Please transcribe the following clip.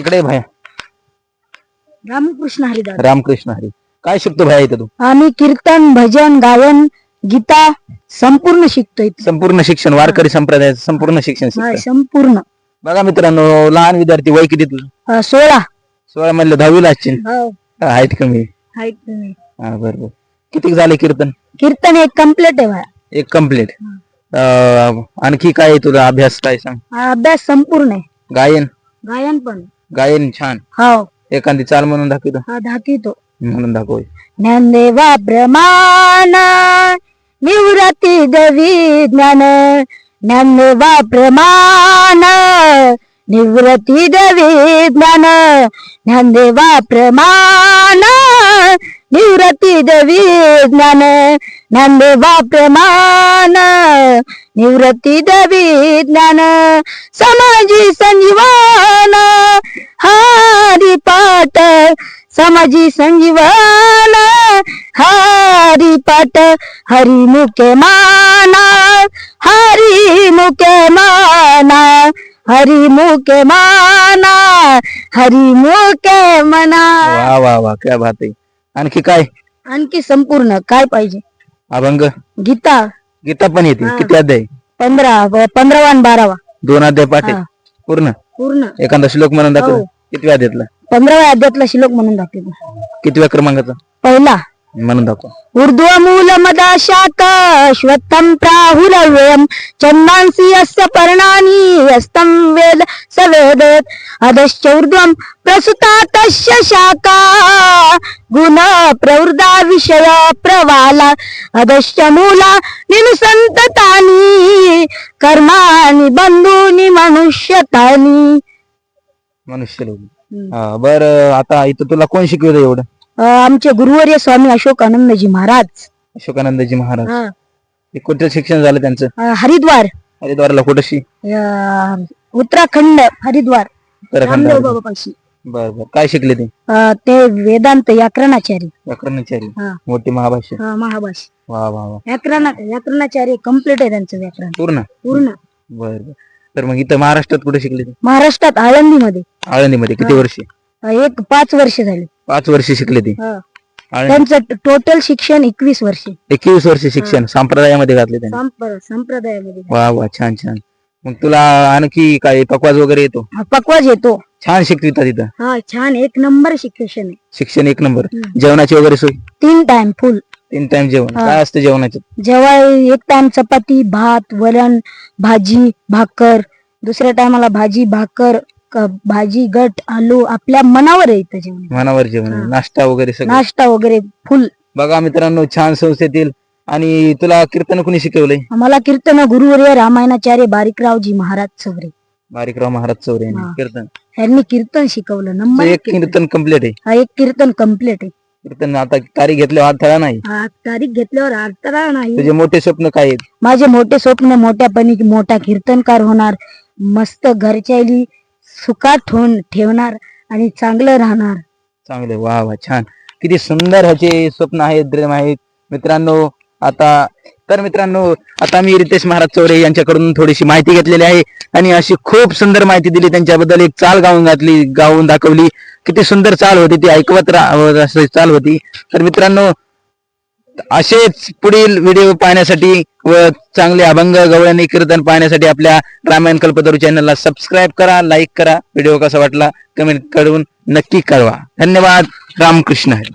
इकडे ये भाया. रामकृष्ण हरिदास. रामकृष्ण हरी. काय शिकतो भाया इथं तू? आम्ही कीर्तन, भजन, गायन, गीता संपूर्ण शिकतोय. संपूर्ण शिक्षण वारकरी संप्रदायाचं संपूर्ण शिक्षण हा, शिकतोय. संपूर्ण. बघा मित्रांनो, लहान विद्यार्थी वय किती तुझं? 16. 16 म्हणलं 10वी ला असशील. हो, हाईट कमी. आहेत तुम्ही. हा बरोबर. किती झाले कीर्तन? कीर्तन एक कम्प्लीट आहे भाया. एक कम्प्लीट. आणखी काय आहे तुझा अभ्यास काय सांग? हा, अभ्यास संपूर्ण आहे. गायन? गायन पण. गायन छान. हो, एखादी चाल म्हणून दाखवतो. हा दाखवतो. म्हणून दाखव. ज्ञानदेवा प्रमाण निवृत्ती देवी ज्ञान. ज्ञानदेवा प्रमाण निवृत्ती देवी ज्ञान. ज्ञानदेवा प्रमाण निवृत्ती देवी ज्ञान. ज्ञानदेवा प्रमाण निवृत्ती देवी ज्ञान. समाजी संजीवन हरिपाठ. समाजी संजीवन हरिपाठ. हरिमुखे माना. हरिमुखे माना. हरिमुखे माना. हरिमुखे मना. वा वा वा, क्या बात आहे. आणखी काय? आणखी संपूर्ण काय पाहिजे? अभंग? गीता. गीता पण येते. हा. किती अध्याय? 15वा आणि 12वा. 2 अध्याय पाठ आहे. हा. पूर्ण? पूर्ण. एखादा श्लोक म्हणून दाखव. हो. कितव्या अध्यायातला? 15व्या अध्यायातला श्लोक म्हणून दाखवतो. कितव्या क्रमांकाचा? पहिला. म्हणून दाखव. ऊर्ध्वमूल मदाशाक श्वत्थं प्राहुलव्ययम् चन्दांसि यस्य पर्णानि यस्तं वेद स वेदेत्. अधश्च ऊर्ध्वं प्रसुता तस्य शाखा गुण प्रवृद्धा विषय प्रवाला. अधश्च मूला निनुसंततानि कर्माणि बंधूनि मनुष्यतानि. मनुष्य लोक. हा बर. आता इथं तुला कोण शिकवलं एवढं? आमचे गुरुवर्य स्वामी अशोकानंदजी महाराज. अशोकानंदजी महाराज. ते कुठं शिक्षण झालं त्यांचं? हरिद्वार. हरिद्वारला कुठशी? उत्तराखंड हरिद्वार. उत्तराखंड. रामदेव बाबापाशी. बर बर. काय शिकले ते? ते वेदांत व्याकरणाचार्य. व्याकरणाचार्य. हा. मोठी महाभाष्य. महाभाष्य. वा वा वा. व्याकरणाचार्य कम्प्लीट आहे त्यांचं व्याकरण पूर्ण? पूर्ण. बर बर. तर मग इथं महाराष्ट्रात कुठे शिकले ते? महाराष्ट्रात आळंदीमध्ये. आळंदीमध्ये. किती हा. वर्षे? 5 वर्ष झाले. 5 वर्षे शिकले ते. आळंदी. त्यांचं टोटल शिक्षण 21 वर्ष. 21 वर्ष शिक्षण संप्रदायामध्ये घातले त्यांनी. संप्रदायामध्ये. वा वा, छान छान. मग तुला आणखी काय पकवाज वगैरे येतो? पकवाज येतो. छान शिकविता तिथं. हा, छान. 1 नंबर शिक्षण आहे. शिक्षण 1 नंबर. जेवणाची वगैरे सोय? 3 टाइम फुल. 3 टाइम जेवण. हा. काय असतं जेवणाचं? जेव्हा 1 टाइम चपाती, भात, वरण, भाजी, भाकर. दुसऱ्या टायमाला भाजी, भाकर, भाजी, गट, आलू. आपल्या मनावर येतं जेवण. मनावर जेवण. हा. नाश्ता वगैरे सगळं. नाश्ता वगैरे फुल. बघा मित्रांनो, छान संस्थेतील. आणि तुला कीर्तन कोणी शिकवलंय? आम्हाला कीर्तन गुरुवर्य रामायणाचार्य बारीकरावजी महाराज चौरे. बारीकराव महाराज चौरे यांनी हा. कीर्तन. यांनी कीर्तन शिकवलं. नंबर एक कीर्तन कम्प्लीट आहे. हा, 1 कीर्तन कम्प्लीट आहे. कीर्तन आता तारीख घेतल्यावर हात थळा नाही. हा, तारीख घेतल्यावर अडथळा नाही. तुझे मोठे स्वप्न काय आहेत? माझे मोठे स्वप्न मोठ्यापणी मोठा कीर्तनकार होणार. मस्त घरच्याली सुखात ठेवणार आणि चांगलं राहणार. चांगले. वा वा, छान. किती सुंदर ह्याचे स्वप्न आहेत, ड्रीम आहेत मित्रांनो. मित्रांनो, आता मी रितेश महाराज चौरे यांच्याकडून थोडीशी माहिती घेतलेली आहे आणि अशी खूप सुंदर माहिती दिली. त्यांच्याबद्दल एक चाल गाऊन दाखवली. किती सुंदर चाल होती ती. ऐकवत अशी चाल होती. तर मित्रांनो, असेच पुढील व्हिडिओ पाहण्यासाठी व चांगले अभंग गवळणी कीर्तन पाहण्यासाठी आपल्या रामायण कल्पतरू चॅनलला सबस्क्राईब करा, लाईक करा. व्हिडिओ कसा वाटला कमेंट करून नक्की कळवा. धन्यवाद. रामकृष्ण हरी.